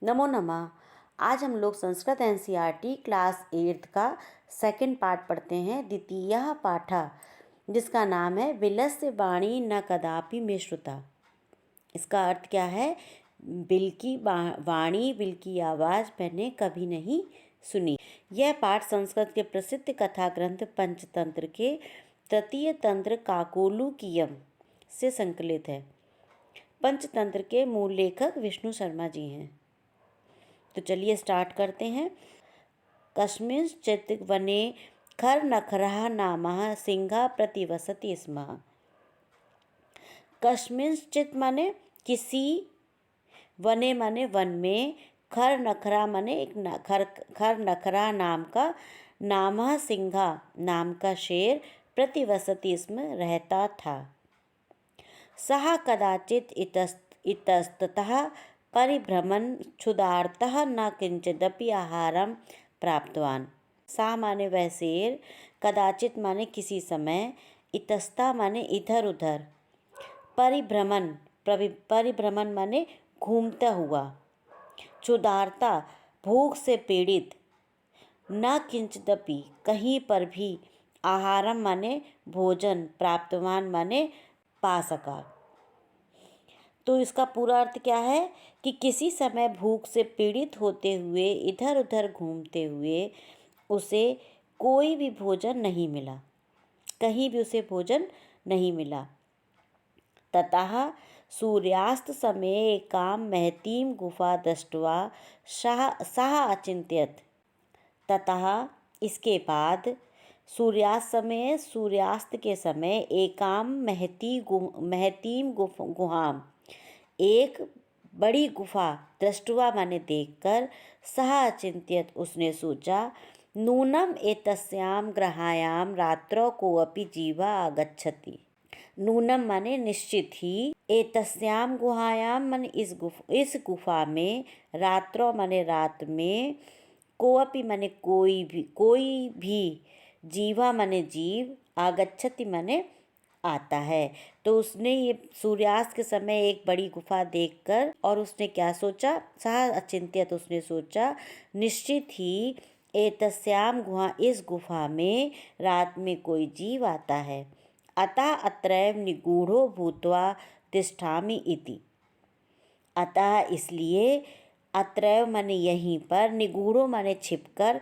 नमो नमः। आज हम लोग संस्कृत एनसीईआरटी क्लास 8 का सेकंड पार्ट पढ़ते हैं, द्वितीयः पाठः, जिसका नाम है विलस्य वाणी न कदापि मे श्रुता। इसका अर्थ क्या है? बिल की वाणी, बिल की आवाज़ मैंने कभी नहीं सुनी। यह पाठ संस्कृत के प्रसिद्ध कथा ग्रंथ पंचतंत्र के तृतीय तंत्र काकोलुकीयम से संकलित है। पंचतंत्र के मूल लेखक विष्णु शर्मा जी हैं। तो चलिए स्टार्ट करते हैं। कस्मिंश्चित् वने खरनखरः नामः सिंहः प्रतिवसति स्म। कस्मिंश्चित् माने किसी, वने माने वन में, खरनखरा माने एक खरनखरा नाम का, नामः सिंहा नाम का शेर, प्रतिवसति स्म रहता था। सः कदाचित् इतस्ततः परिभ्रमन् क्षुधार्तः न किंचिदपि आहारं प्राप्तवान्। सा माने वह शेर, कदाचित माने किसी समय, इतस्ता माने इधर उधर, परिभ्रमण माने घूमता हुआ, क्षुधार्ता भूख से पीड़ित, न किंचिदपि कहीं पर भी, आहारम माने भोजन, प्राप्तवान माने पा सका। तो इसका पूरा अर्थ क्या है कि किसी समय भूख से पीड़ित होते हुए, इधर उधर घूमते हुए उसे कोई भी भोजन नहीं मिला, कहीं भी उसे भोजन नहीं मिला। ततः सूर्यास्त समय एकां महतीं गुफा दृष्ट्वा सः अचिंत्यत। ततः इसके बाद सूर्यास्त के समय एकां महतीं गुहाम एक बड़ी गुफा, दृष्ट्वा माने देखकर, सः अचिंत्यत उसने सोचा, नूनम एतस्यां गुहायां रात्रौ कोऽपि जीवा आगच्छति। नूनम माने निश्चित ही, एतस्यां गुहायां माने इस गुफा में, रात्रौ माने रात में, कोऽपि माने कोई भी, जीवा माने जीव, आगच्छति माने आता है। तो उसने ये सूर्यास्त के समय एक बड़ी गुफा देखकर और उसने क्या सोचा? सः अचिंत्यत उसने सोचा, निश्चित ही, एतस्यां गुहा इस गुफा में रात में कोई जीव आता है। अतः अत्रैव निगूढ़ो भूत्वा तिष्ठामि इति। अतः इसलिए, अत्रैव माने यहीं पर, निगूढ़ो माने छिपकर,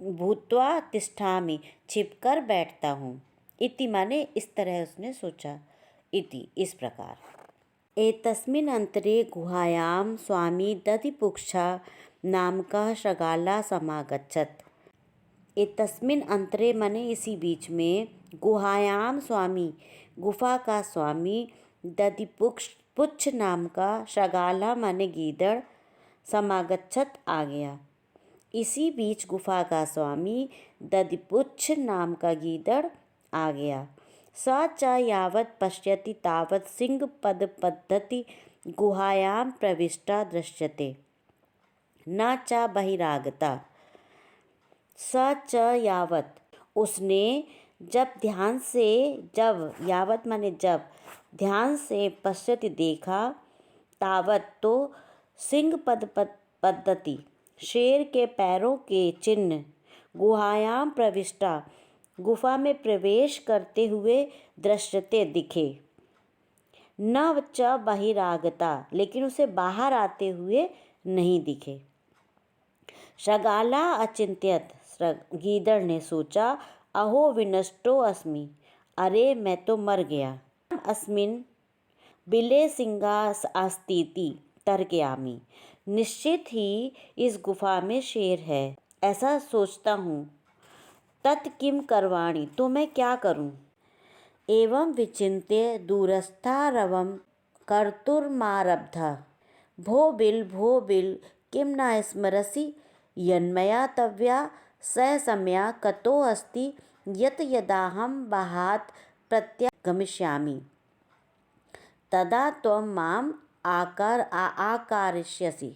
भूत्वा तिष्ठामि छिपकर बैठता हूँ, इति माने इस तरह उसने सोचा, इति इस प्रकार। एतस्मिन् अंतरे गुहायां स्वामी दधिपुक्षा नामकः शृगालः समागच्छत्। एतस्मिन् अंतरे माने इसी बीच में, गुहायां स्वामी गुफा का स्वामी, दधिपुच्छ नाम का, शृगालः माने गीदड़, समागच्छत् आ गया। इसी बीच गुफा का स्वामी दधिपुच्छ नाम का गीदड़ आ गया। स च यावत् पश्यति तावत् सिंहपदपद्धति गुहायां प्रविष्टा दृश्यते, न च बहिरागता। स च यावत् उसने यावत् माने जब, ध्यान से, पश्यति देखा, तावत् तो, सिंहपदपद्धति शेर के पैरों के चिन्ह, गुहायां प्रविष्टा गुफा में प्रवेश करते हुए, दृश्यते दिखे, न च बहिरागता लेकिन उसे बाहर आते हुए नहीं दिखे। शृगालः अचिंत्यत गीदड़ ने सोचा, अहो विनष्टो अस्मि, अरे मैं तो मर गया। अस्मिन् बिले सिंहः अस्तीति तर्कयामि, निश्चित ही इस गुफा में शेर है, ऐसा सोचता हूँ। तत् किं करवाणि, तो मैं क्या करूं? एवं विचिन्त्य दूरस्थारवं कर्तुमारब्धः। भो बिल किं न स्मरसि यन्मया तव्या स समयः कतो अस्ति यत् यदाहं बाहात् प्रत्यागमिष्यामि तदा त्वं माम् आकारिष्यसि।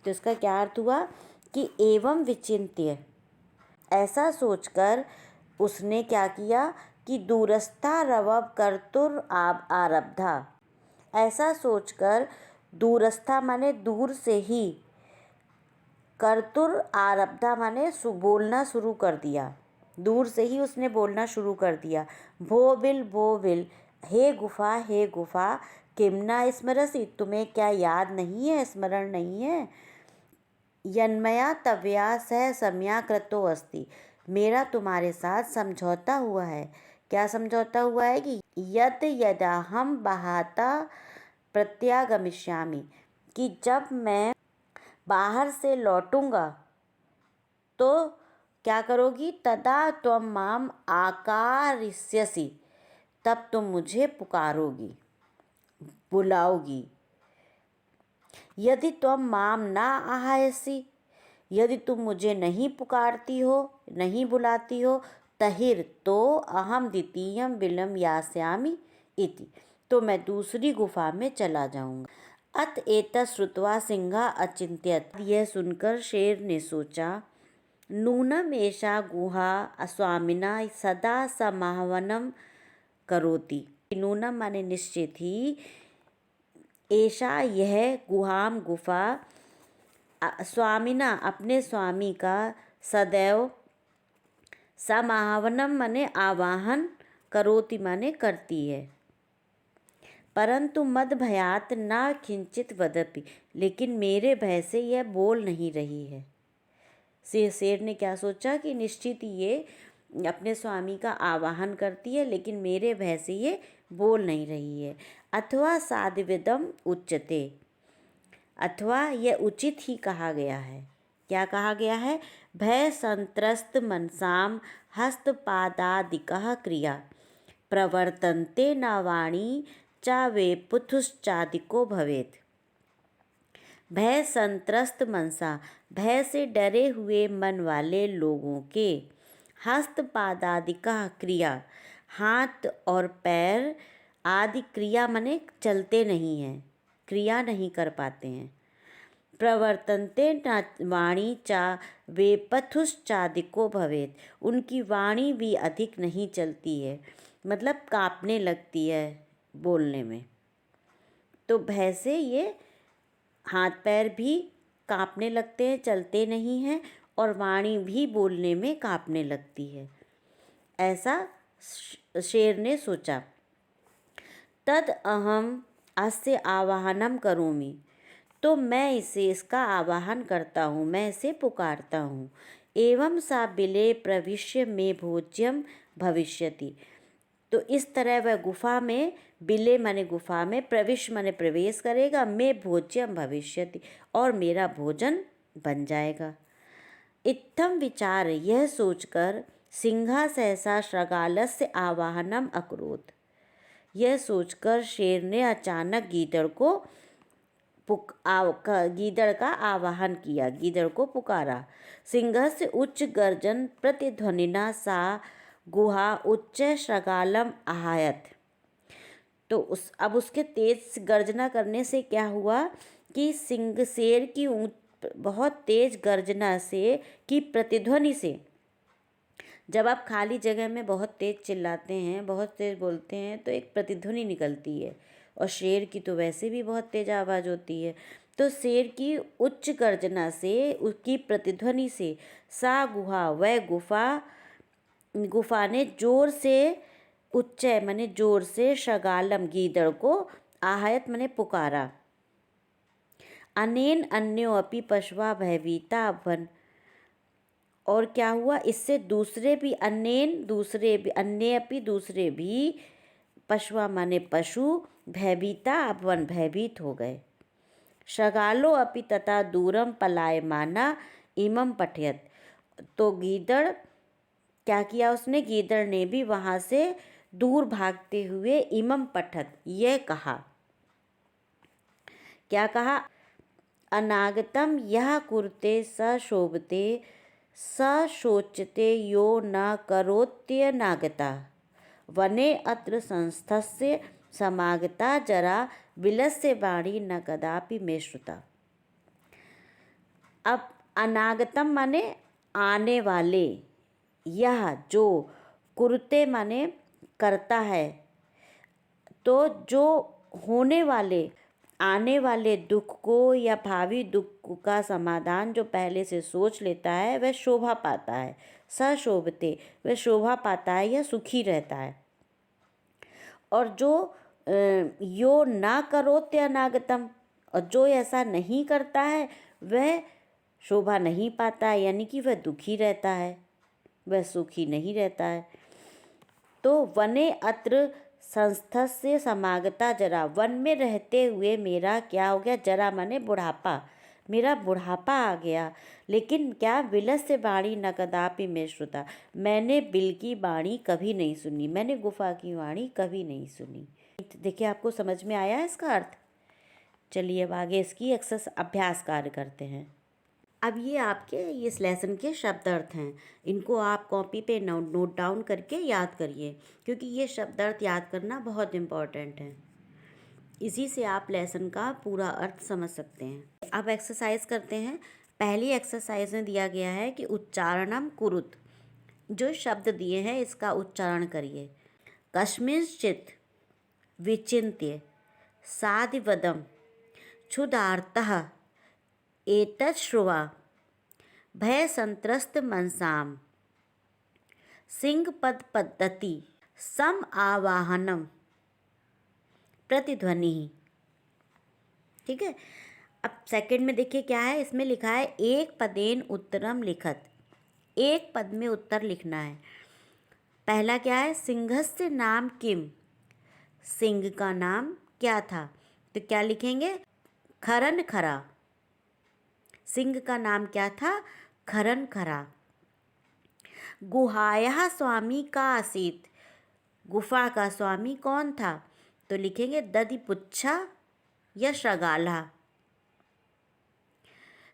तो इसका क्या अर्थ हुआ कि एवं विचिन्त्य, ऐसा सोचकर उसने क्या किया कि दूरस्था रवब कर्तुर आरब्धा, ऐसा सोचकर दूरस्था माने दूर से ही, कर्तुर आरब्धा माने बोलना शुरू कर दिया, दूर से ही उसने बोलना शुरू कर दिया। भो बिल, हे गुफा किमना स्मरसी, तुम्हें क्या याद नहीं है, स्मरण नहीं है। यन्मया तव्या सह सम्या कृतो अस्ति, मेरा तुम्हारे साथ समझौता हुआ है। क्या समझौता हुआ है कि यद यदा हम बहाता प्रत्यागमिष्यामि, कि जब मैं बाहर से लौटूंगा तो क्या करोगी, तदा त्वं माम आकारिष्यसि, तब तुम मुझे पुकारोगी, बुलाओगी। यदि त्वं माम ना आहायसि, यदि तुम मुझे नहीं पुकारती हो, नहीं बुलाती हो, तहिर तो अहम द्वितीयं बिलं यास्यामि इति, तो मैं दूसरी गुफा में चला जाऊंगा। अत एतत् श्रुत्वा सिंहः अचिंत्यत, यह सुनकर शेर ने सोचा, नूनम एषा गुहा अस्वामिना सदा समाहवनम करोति, नूनम माने निश्चित ही, ऐसा यह गुहाम गुफा, स्वामिना अपने स्वामी का, सदैव, समाहवनम माने आवाहन, करोति माने करती है। परंतु मद भयात न किंचित वदपि, लेकिन मेरे भय से यह बोल नहीं रही है। शेर ने क्या सोचा कि निश्चित ये अपने स्वामी का आवाहन करती है, लेकिन मेरे भय से ये बोल नहीं रही है। अथवा साधिविदम उच्यते, अथवा यह उचित ही कहा गया है। क्या कहा गया है, भय संत्रस्त मनसाम हस्तपादादिकः क्रिया प्रवर्तन्ते न वाणी च वे पुथुश्चादिको भवेत्। भय संत्रस्त मनसा, भय से डरे हुए मन वाले लोगों के, हस्तपादादिका क्रिया, हाथ और पैर, आदि क्रिया मने चलते नहीं हैं, क्रिया नहीं कर पाते हैं। प्रवर्तन्ते न वाणी चा वे पथुश्चादिको भवेत्, उनकी वाणी भी अधिक नहीं चलती है, मतलब कांपने लगती है बोलने में। तो भय से ये हाथ पैर भी कांपने लगते हैं, चलते नहीं हैं, और वाणी भी बोलने में कांपने लगती है, ऐसा शेर ने सोचा। तद अहम अस्य आवाहनम करोमि, तो मैं इसका आवाहन करता हूँ, मैं इसे पुकारता हूँ। एवं सा बिले प्रविश्य में भोज्यम भविष्यति, तो इस तरह वह गुफा में, बिले माने गुफा में, प्रविश माने प्रवेश करेगा, मैं भोज्यम भविष्यति, और मेरा भोजन बन जाएगा। इत्थम विचार, यह सोचकर सिंहा सहसा शृगालस्य आवाहनम अकरोत्, यह सोचकर शेर ने अचानक गीदड़ का आवाहन किया, गीदड़ को पुकारा। सिंहस्य उच्च गर्जन प्रतिध्वनिना सा गुहा उच्च शृगालम आहायत, तो अब उसके तेज गर्जना करने से क्या हुआ कि शेर की बहुत तेज गर्जना से, की प्रतिध्वनि से, जब आप खाली जगह में बहुत तेज चिल्लाते हैं, बहुत तेज बोलते हैं, तो एक प्रतिध्वनि निकलती है, और शेर की तो वैसे भी बहुत तेज आवाज़ होती है। तो शेर की उच्च गर्जना से, उसकी प्रतिध्वनि से, सा गुहा, वह गुफा ने जोर से, उच्च माने जोर से, शगालम गीदड़ को, आहायत माने पुकारा। अनेन अन्यो अपि पशवा भयभीता अभवन, और क्या हुआ, इससे दूसरे भी, अन्य अपि दूसरे भी, पशवा माने पशु, भयभीता अभवन भयभीत हो गए। शगालो अपि तथा दूरम पलायमाना इमं पठयत, तो गीदड़, क्या किया उसने, गीदड़ ने भी वहाँ से दूर भागते हुए, इमं पठत, यह कहा, क्या कहा, अनागतम यह कुरुते स शोभते स शोचते यो न करोत्यनागता, वने अत्र संस्थस्य समागता जरा विलस्य वाणी न कदापि मे श्रुता। अब अनागतम माने आने वाले, यह जो, कुरुते माने करता है, तो जो होने वाले, आने वाले दुख को या भावी दुख का समाधान जो पहले से सोच लेता है वह शोभा पाता है। सशोभते, वह शोभा पाता है या सुखी रहता है। और जो यो ना करोत्य अनागतम, और जो ऐसा नहीं करता है वह शोभा नहीं पाता है, यानी कि वह दुखी रहता है, वह सुखी नहीं रहता है। तो वने अत्र संस्थस्य समागता जरा, वन में रहते हुए मेरा क्या हो गया, जरा माने बुढ़ापा, मेरा बुढ़ापा आ गया। लेकिन क्या, विलस्य वाणी न कदापि में श्रुता, मैंने बिल की वाणी कभी नहीं सुनी, मैंने गुफा की वाणी कभी नहीं सुनी। देखिए आपको समझ में आया है इसका अर्थ। चलिए अब आगे इसकी अभ्यास कार्य करते हैं। अब ये आपके इस लेसन के शब्द अर्थ हैं, इनको आप कॉपी पे नोट डाउन करके याद करिए, क्योंकि ये शब्द अर्थ याद करना बहुत इम्पॉर्टेंट है। इसी से आप लेसन का पूरा अर्थ समझ सकते हैं। अब एक्सरसाइज करते हैं। पहली एक्सरसाइज में दिया गया है कि उच्चारणम कुरुत, जो शब्द दिए हैं इसका उच्चारण करिए। कस्मिंश्चित् विचिन्त्य साधिवदम क्षुधार्तः एतत् श्रुवा भयसंत्रस्त मनसाम सिंहपद पद्धति सम आवाहनम प्रतिध्वनि। ठीक है। अब सेकंड में देखिए क्या है, इसमें लिखा है एक पदेन उत्तरम लिखत, एक पद में उत्तर लिखना है। पहला क्या है, सिंहस्य नाम किम, सिंह का नाम क्या था, तो क्या लिखेंगे, खरन खरा, सिंह का नाम क्या था, खरन खरा। गुहाया स्वामी का आसीत, गुफा का स्वामी कौन था, तो लिखेंगे दधिपुच्छा या श्रगाला।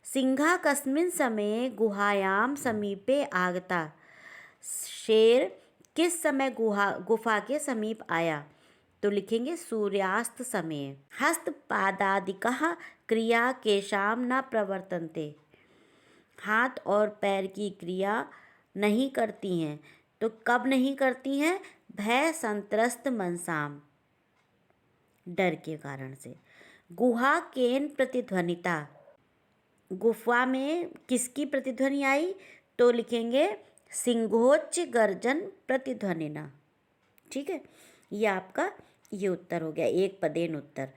सिंहा कस्मिन समय गुहायाम समीपे आगता, शेर किस समय गुफा के समीप आया, तो लिखेंगे सूर्यास्त समय। हस्तपादादिकः क्रिया केशाम न प्रवर्तन्ते, हाथ और पैर की क्रिया नहीं करती हैं, तो कब नहीं करती हैं, भय संत्रस्त मनसाम, डर के कारण से। गुहा केन प्रतिध्वनिता, गुफा में किसकी प्रतिध्वनि आई, तो लिखेंगे सिंहोच्च गर्जन प्रतिध्वनिना। ठीक है, ये आपका ये उत्तर हो गया, एक पदेन उत्तर।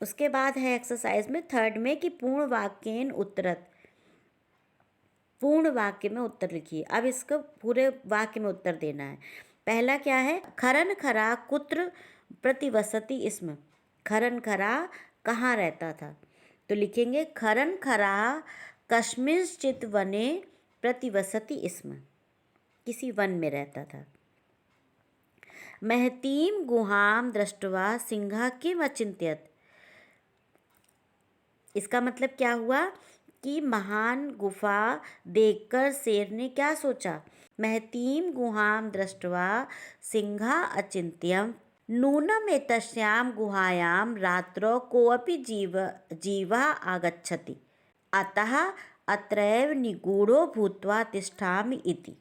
उसके बाद है एक्सरसाइज में थर्ड में कि पूर्ण वाक्येन उत्तरत, पूर्ण वाक्य में उत्तर लिखिए। अब इसको पूरे वाक्य में उत्तर देना है। पहला क्या है, खरन खरा कुत्र प्रतिवसति इसम, खरन खरा कहाँ रहता था, तो लिखेंगे खरन खरा कस्मिंश्चित् वने प्रतिवसति इसम, किसी वन में रहता था। महतीम गुहाम दृष्ट्वा सिंहा किम अचिंत्यत, इसका मतलब क्या हुआ कि महान गुफा देखकर शेर ने क्या सोचा, महतीम गुहाम दृष्ट्वा सिंहा अचिंत्यम नूनम एतस्यां गुहायां रात्रौ कोऽपि जीवः आगच्छति अतः अत्रैव निगूढ़ो भूत्वा तिष्ठामि इति।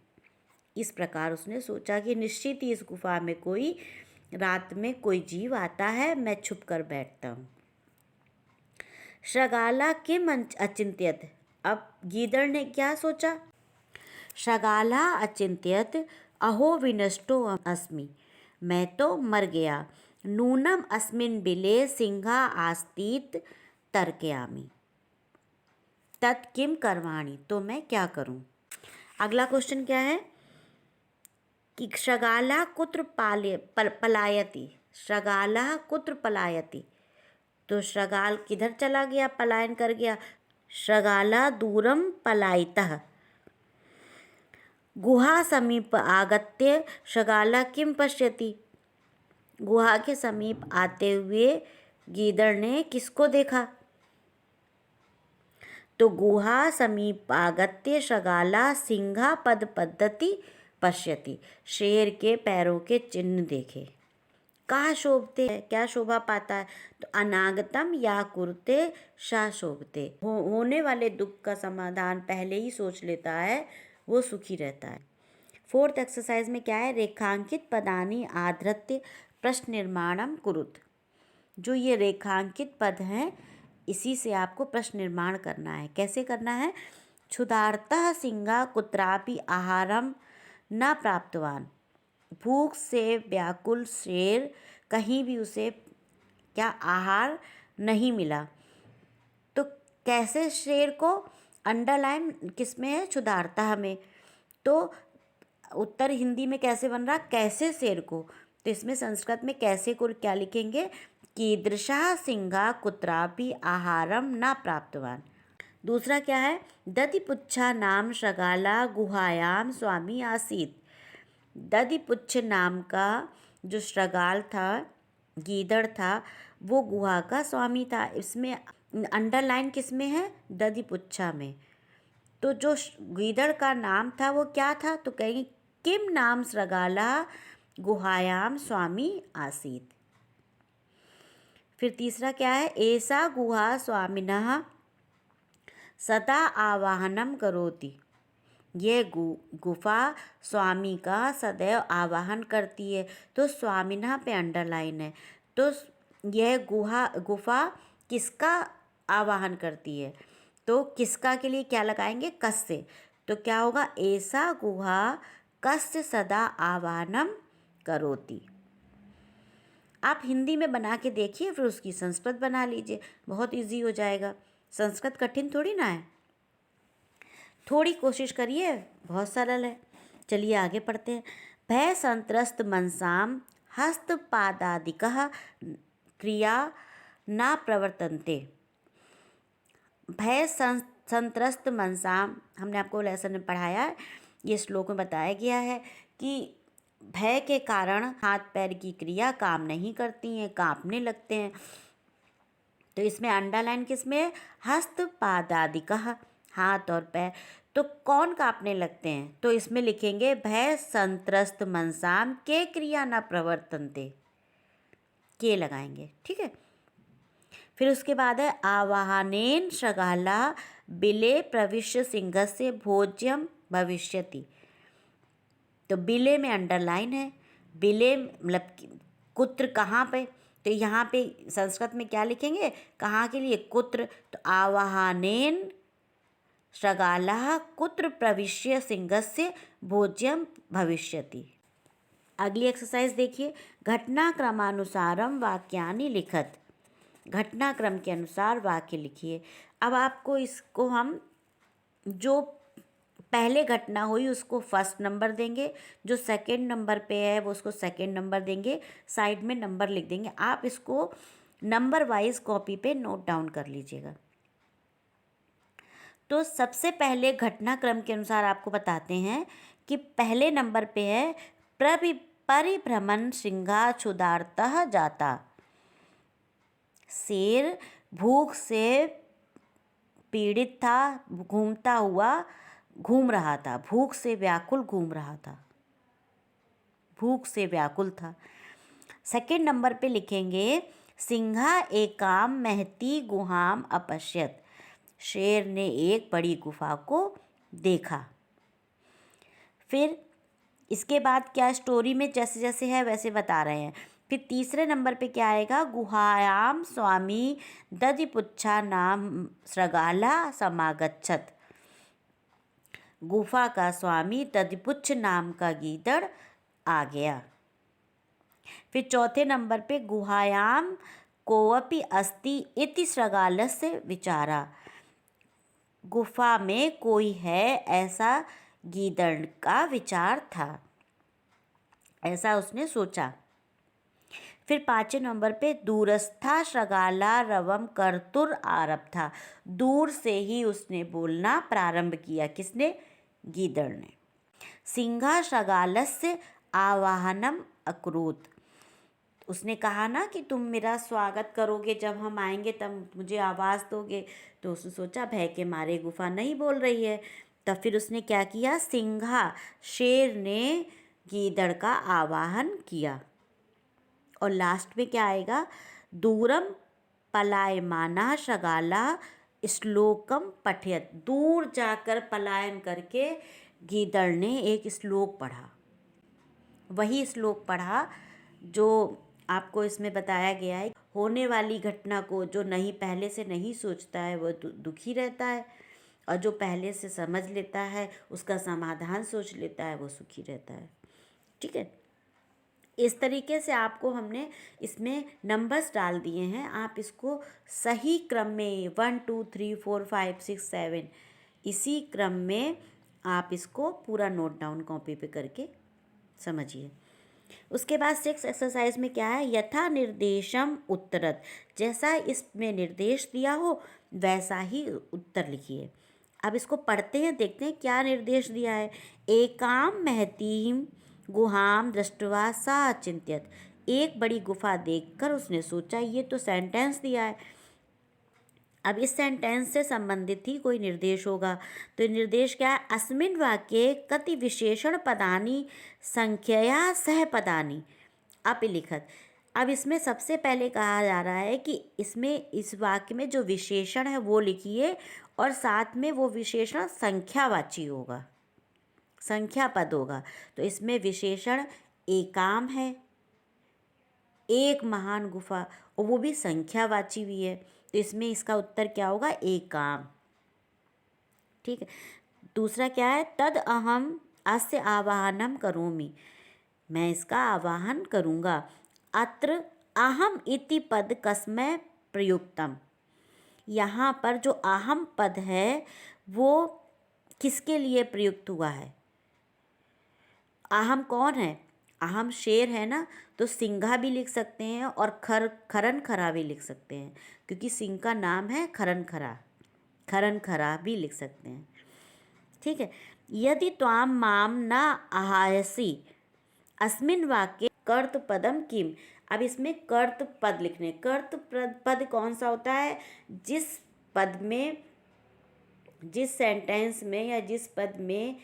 इस प्रकार उसने सोचा कि निश्चित ही इस गुफा में कोई रात में कोई जीव आता है, मैं छुप कर बैठता हूँ। श्रगाला किम अचिंत्यत, अब गीदड़ ने क्या सोचा, श्रगाला अचिंत्यत अहो विनष्टो अस्मि, मैं तो मर गया। नूनम अस्मिन् बिले सिंहा आस्तीत तर्कयामि तत् किम करवाणि, तो मैं क्या करूं। अगला क्वेश्चन क्या है कि श्रगाला कुत्र पलायति, श्रगाला कुत्र पलायति, तो श्रगाल किधर चला गया, पलायन कर गया। श्रगाला दूरम पलायितः, गुहा समीप आगत्य श्रगाला किम पश्यति, गुहा के समीप आते हुए गीदड़ ने किसको देखा, तो गुहा समीप आगत्य श्रगाला सिंहा पद पद्धति पश्यति, शेर के पैरों के चिन्ह देखे। कहाँ शोभते हैं, क्या शोभा पाता है, तो अनागतम या कुरते शा शोभते, होने वाले दुख का समाधान पहले ही सोच लेता है, वो सुखी रहता है। फोर्थ एक्सरसाइज में क्या है, रेखांकित पदानी आधृत्य प्रश्न निर्माणम कुरुत, जो ये रेखांकित पद हैं इसी से आपको प्रश्न निर्माण करना है। कैसे करना है? क्षुधार्तः सिंहा कुत्रापि आहारम न प्राप्तवान। भूख से व्याकुल शेर, कहीं भी उसे क्या आहार नहीं मिला। तो कैसे शेर को? अंडरलाइन किस में है? क्षुधार्तः में। तो उत्तर हिंदी में कैसे बन रहा? कैसे शेर को। तो इसमें संस्कृत में कैसे को क्या लिखेंगे? कीदृशः सिंहा कुत्रापि आहारम न प्राप्तवान। दूसरा क्या है? दधिपुच्छा नाम शृगाला गुहायाम स्वामी आसीत। दधिपुच्छ नाम का जो शृगाल था, गीदड़ था, वो गुहा का स्वामी था। इसमें अंडरलाइन किस में है? दधिपुच्छा में। तो जो गीदड़ का नाम था वो क्या था? तो कहेंगे किम नाम शृगाला गुहायाम स्वामी आसीत। फिर तीसरा क्या है? एसा गुहा स्वामिनः सदा आवाहनम करोति। यह गुफा स्वामी का सदैव आवाहन करती है। तो स्वामिनः पे अंडरलाइन है। तो यह गुफा किसका आवाहन करती है? तो किसका के लिए क्या लगाएंगे? कस्य। तो क्या होगा? ऐसा गुहा कस्य सदा आवाहनम करोति। आप हिंदी में बना के देखिए, फिर उसकी संस्कृत बना लीजिए, बहुत इजी हो जाएगा। संस्कृत कठिन थोड़ी ना है, थोड़ी कोशिश करिए, बहुत सरल है। चलिए आगे पढ़ते हैं। भय संत्रस्त मनसाम हस्तपादादिकः क्रिया न प्रवर्तन्ते। भय संत्रस्त मनसाम, हमने आपको लेसन में पढ़ाया है, ये श्लोक में बताया गया है कि भय के कारण हाथ पैर की क्रिया काम नहीं करती हैं, कांपने लगते हैं। तो इसमें अंडरलाइन किसमें? हस्त पादादिकः, हाथ और पैर। तो कौन कांपने लगते हैं? तो इसमें लिखेंगे भय संत्रस्त मनसाम के क्रिया न प्रवर्तन्ते, के लगाएंगे, ठीक है। फिर उसके बाद है आवाहनेन शृगाला बिले प्रविश्य सिंहस्य भोज्यम भविष्यति। तो बिले में अंडरलाइन है। बिले मतलब कुत्र, कहाँ पे? तो यहाँ पे संस्कृत में क्या लिखेंगे? कहाँ के लिए? कुत्र। तो आवाहनेन शृगाला कुत्र प्रविश्य सिंहस्य भोज्यम भविष्यति। अगली एक्सरसाइज देखिए। घटनाक्रमानुसारम वाक्यानि लिखत। घटनाक्रम के अनुसार वाक्य लिखिए। अब आपको इसको हम जो पहले घटना हुई उसको फर्स्ट नंबर देंगे, जो सेकंड नंबर पे है वो उसको सेकंड नंबर देंगे, साइड में नंबर लिख देंगे। आप इसको नंबर वाइज कॉपी पे नोट डाउन कर लीजिएगा। तो सबसे पहले घटनाक्रम के अनुसार आपको बताते हैं कि पहले नंबर पे है परिभ्रमण सिंहा क्षुधार्तः जाता। शेर भूख से पीड़ित था, घूमता हुआ घूम रहा था, भूख से व्याकुल घूम रहा था, भूख से व्याकुल था। सेकंड नंबर पे लिखेंगे सिंहा एकाम महती गुहाम अपश्यत। शेर ने एक बड़ी गुफा को देखा। फिर इसके बाद क्या स्टोरी में जैसे जैसे है वैसे बता रहे हैं। फिर तीसरे नंबर पे क्या आएगा? गुहायाम स्वामी दधिपुच्छा नाम शृगाला समागच्छत। गुफा का स्वामी दधिपुच्छ नाम का गीदड़ आ गया। फिर चौथे नंबर पे गुहायाम कोऽपि अस्ति इति शृगालस्य विचारा। गुफा में कोई है ऐसा गीदड़ का विचार था, ऐसा उसने सोचा। फिर पांचवें नंबर पे दूरस्था शृगाला रवम कर्तुर आरब्धा। दूर से ही उसने बोलना प्रारंभ किया। किसने? गीदड़ ने। सिंहा शृगालस्य आवाहनम अकुरुत। उसने कहा ना कि तुम मेरा स्वागत करोगे, जब हम आएंगे तब मुझे आवाज़ दोगे। तो उसने सोचा भय के मारे गुफा नहीं बोल रही है। तब फिर उसने क्या किया? सिंहा, शेर ने गीदड़ का आवाहन किया। और लास्ट में क्या आएगा? दूरम पलायमाना शृगाला श्लोकम पठयत। दूर जाकर पलायन करके गीदड़ ने एक श्लोक पढ़ा। वही श्लोक पढ़ा जो आपको इसमें बताया गया है। होने वाली घटना को जो नहीं पहले से नहीं सोचता है वो दुखी रहता है, और जो पहले से समझ लेता है, उसका समाधान सोच लेता है, वो सुखी रहता है। ठीक है, इस तरीके से आपको हमने इसमें नंबर्स डाल दिए हैं। आप इसको सही क्रम में 1 2 3 4 5 6 7 इसी क्रम में आप इसको पूरा नोट डाउन कॉपी पे करके समझिए। उसके बाद 6 एक्सरसाइज में क्या है, यथा निर्देशम उत्तरत, जैसा इसमें निर्देश दिया हो वैसा ही उत्तर लिखिए। अब इसको पढ़ते हैं, देखते हैं क्या निर्देश दिया है। एकाम महतीम गुहाम दृष्ट्वा सा अचिंत्यत, एक बड़ी गुफा देखकर उसने सोचा। ये तो सेंटेंस दिया है। अब इस सेंटेंस से संबंधित ही कोई निर्देश होगा। तो निर्देश क्या है, अस्मिन् वाक्ये कति विशेषण पदानि संख्यया सह पदानि अपिलिखत। अब इसमें सबसे पहले कहा जा रहा है कि इसमें इस वाक्य में जो विशेषण है वो लिखिए, और साथ में वो विशेषण संख्यावाची होगा, संख्या पद होगा। तो इसमें विशेषण एकाम है, एक महान गुफा, और वो भी संख्यावाची भी है। तो इसमें इसका उत्तर क्या होगा, एकाम। ठीक है, दूसरा क्या है, तद अहम अस्य आवाहनम करोमि, मैं इसका आवाहन करूँगा। अत्र अहम इति पद कस्मै प्रयुक्तम, यहाँ पर जो अहम पद है वो किसके लिए प्रयुक्त हुआ है। अहम कौन है, अहम शेर है ना, तो सिंघा भी लिख सकते हैं और खरन खरा भी लिख सकते हैं, क्योंकि सिंह का नाम है खरन खरा भी लिख सकते हैं। ठीक है, यदि त्वाम माम न आहायसी अस्मिन् वाक्ये कर्त पदम किम। अब इसमें कर्त पद लिखने, कर्त पद कौन सा होता है, जिस पद में, जिस सेंटेंस में या जिस पद में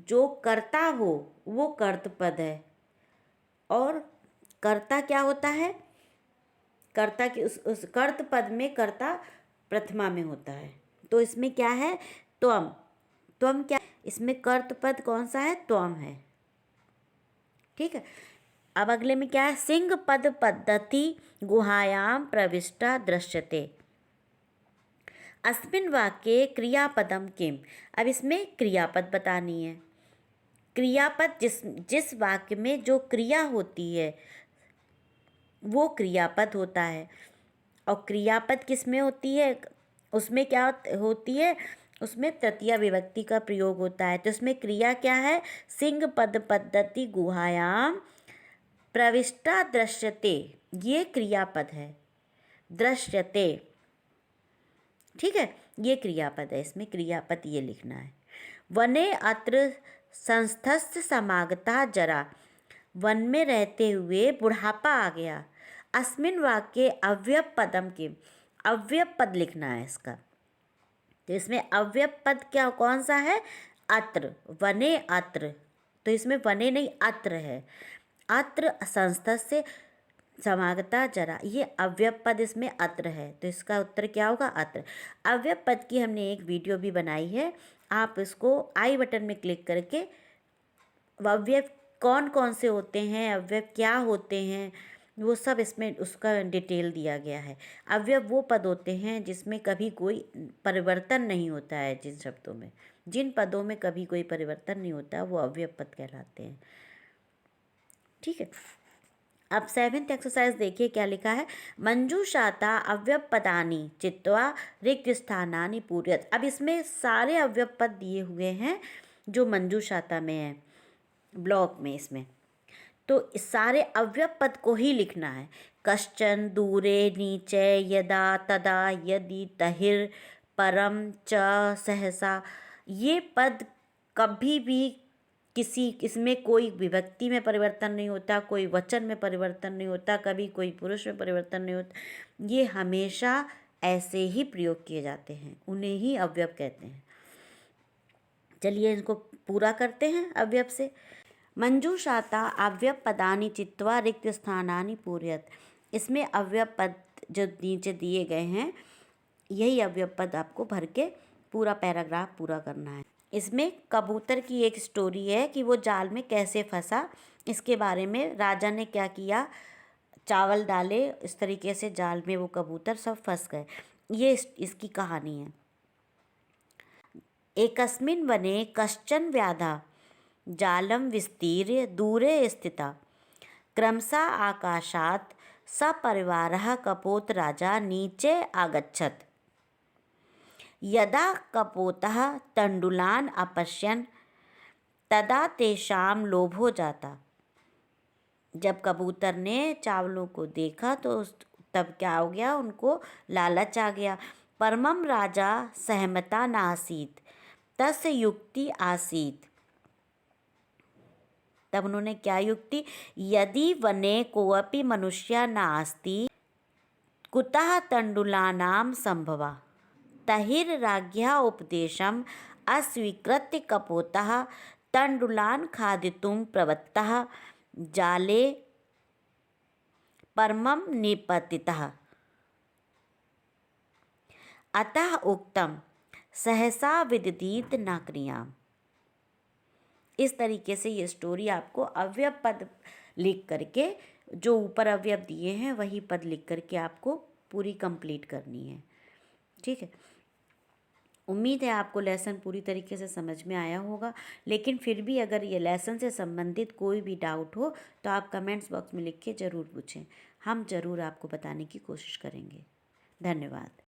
जो कर्ता हो वो कर्त पद है। और कर्ता क्या होता है, कर्ता की उस कर्त पद में कर्ता प्रथमा में होता है। तो इसमें क्या है, त्वम क्या, इसमें कर्त पद कौन सा है, त्वम है। ठीक है, अब अगले में क्या है, सिंह पद पद्धति गुहायाम प्रविष्टा दृश्यते अस्मिन् वाक्ये क्रियापदम किम। अब इसमें क्रियापद बतानी है। क्रियापद जिस वाक्य में जो क्रिया होती है वो क्रियापद होता है। और क्रियापद किस में होती है, उसमें क्या होती है, उसमें तृतीया विभक्ति का प्रयोग होता है। तो उसमें क्रिया क्या है, सिंह पद पद्धति गुहायाम प्रविष्टा दृश्यते, ये क्रियापद है, दृश्यते। ठीक है, ये क्रियापद है, इसमें क्रियापद ये लिखना है। वने अत्र संस्थस्थ समागता जरा, वन में रहते हुए बुढ़ापा आ गया। अस्मिन् वाक्ये अव्यय पदम किम, अव्यय पद लिखना है इसका। तो इसमें अव्यय पद क्या कौन सा है, अत्र, वने अत्र। तो इसमें वने नहीं अत्र है, अत्र संस्थस्थ समागता जरा, ये अव्यय पद इसमें अत्र है। तो इसका उत्तर क्या होगा, अत्र। अव्यय पद की हमने एक वीडियो भी बनाई है, आप इसको आई बटन में क्लिक करके अव्यय कौन कौन से होते हैं, अव्यय क्या होते हैं, वो सब इसमें उसका डिटेल दिया गया है। अव्यय वो पद होते हैं जिसमें कभी कोई परिवर्तन नहीं होता है, जिन शब्दों में, जिन पदों में कभी कोई परिवर्तन नहीं होता वो अव्यय पद कहलाते हैं। ठीक है, अब 7th एक्सरसाइज देखिए क्या लिखा है, मंजूषाता अव्यय पदानी चित्वा रिक्त स्थानानि पूरयत। अब इसमें सारे अव्यय पद दिए हुए हैं जो मंजूषाता में है, ब्लॉक में इसमें। तो इस सारे अव्यय पद को ही लिखना है। कश्चन, दूरे, नीचे, यदा, तदा, यदि, तहिर, परम, च, सहसा, ये पद कभी भी किसी, इसमें कोई विभक्ति में परिवर्तन नहीं होता, कोई वचन में परिवर्तन नहीं होता, कभी कोई पुरुष में परिवर्तन नहीं होता, ये हमेशा ऐसे ही प्रयोग किए जाते हैं, उन्हें ही अव्यय कहते हैं। चलिए इनको पूरा करते हैं अव्यय से। मंजूषाता अव्यय पदानि चित्वा रिक्त स्थानानि पूरयत। इसमें अव्यय पद जो नीचे दिए गए हैं, यही अव्यय पद आपको भर के पूरा पैराग्राफ पूरा करना है। इसमें कबूतर की एक स्टोरी है कि वो जाल में कैसे फंसा, इसके बारे में राजा ने क्या किया, चावल डाले, इस तरीके से जाल में वो कबूतर सब फंस गए। ये इसकी कहानी है। एकस्मिन् वने कश्चन व्याधा जालं विस्तीर्य दूरे स्थिता क्रमशः आकाशात् सपरिवारः कपोतराजा नीचे आगच्छत्। यदा कपोतः तण्डुलान् अपश्यन् तदा तेषां लोभो जाता। जब कबूतर ने चावलों को देखा तो तब क्या हो गया, उनको लालच आ गया। परमं राजा सहमता नासीत् तस्य युक्ति आसीत्। तब उन्होंने क्या युक्ति, यदि वने कोऽपि मनुष्य नास्ति कुतः तण्डुलानां सम्भवा तर्हिर्राज्ञः उपदेशम् अस्वीकृत्य कपोतः तण्डुलान् खादितुं प्रवृत्तः जाले परमं निपतितः। अतः उक्तं सहसा विदधीत न क्रियाम्। इस तरीके से ये स्टोरी आपको अव्यय पद लिख करके, जो ऊपर अवयव दिए हैं वही पद लिख करके आपको पूरी कंप्लीट करनी है। ठीक है, उम्मीद है आपको लेसन पूरी तरीके से समझ में आया होगा। लेकिन फिर भी अगर ये लेसन से संबंधित कोई भी डाउट हो तो आप कमेंट्स बॉक्स में लिख के ज़रूर पूछें, हम ज़रूर आपको बताने की कोशिश करेंगे। धन्यवाद।